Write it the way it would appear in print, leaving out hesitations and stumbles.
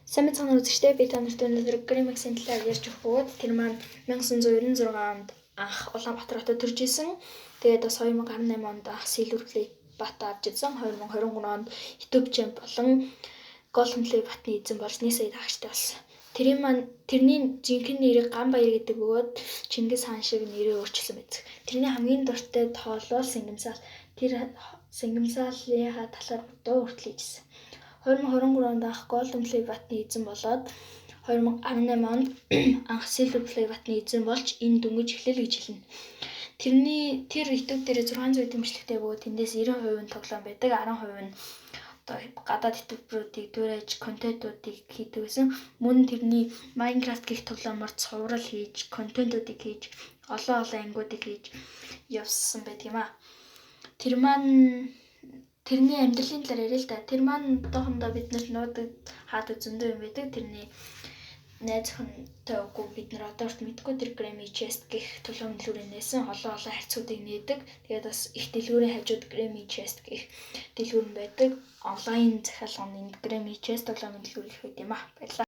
Сайн мэцхан үзэгчдээ би та нарт өнөөдөр Гримекс-ийн талаар ярьж өгөх бөгөөд тэр маань 1996 онд анх Улаанбаатар хотод төрж исэн. Тэгээд бас 2018 онд анх Silver Play бат авч ирсэн. 2023 онд YouTube Champ болон Golden Play батны эзэн болж нийт сая тагчтай болсон. Тэрний жинхэнэ нэрийг Ганбаяр гэдэг бөгөөд Чингис хаан шиг нэрээ өөрчилсөн байдаг. Тэрний хамгийн дуртай тоолол Сингамсаал. Тэр Сингамсаалынхаа талаар дуу хүртэл хийжсэн. 2023 онд анх Golden Play батны эзэн болоод 2018 онд анх Silver Play батны эзэн болж энэ дөнгөж эхлэл гэж хэлнэ. Тэр YouTube дээр 600 дэмжлэгтэй бөгөөд тэндээс 90% нь тоглоом байдаг, 10% нь одоо гадаад ютуберуудыг дүүрэж контентуудыг хийдэг гэсэн. Мөн тэрний Minecraft гэх тоглоомор цуврал хийж, контентуудыг хийж, олон ангиудыг хийж явсан байдаг юм аа. Тэрний амьдралын талаар яриа л да. Тэр маань одоохондоо биднэрт нуудаг хаадаг зөндөө юм байдаг. Тэрний найз охинтой үгүй бид нар одоорт мэдгүй тэр Grammy Chest гэх төлөв дэлгүүрийн нээсэн олон хайрцуудыг нээдэг. Тэгээд бас их дэлгүүрийн хажууд Grammy Chest гэх дэлгүүр нь байдаг. Онлайн захиалганы Grammy Chest төлөв дэлгүүр их байд юм аа. Баярлалаа.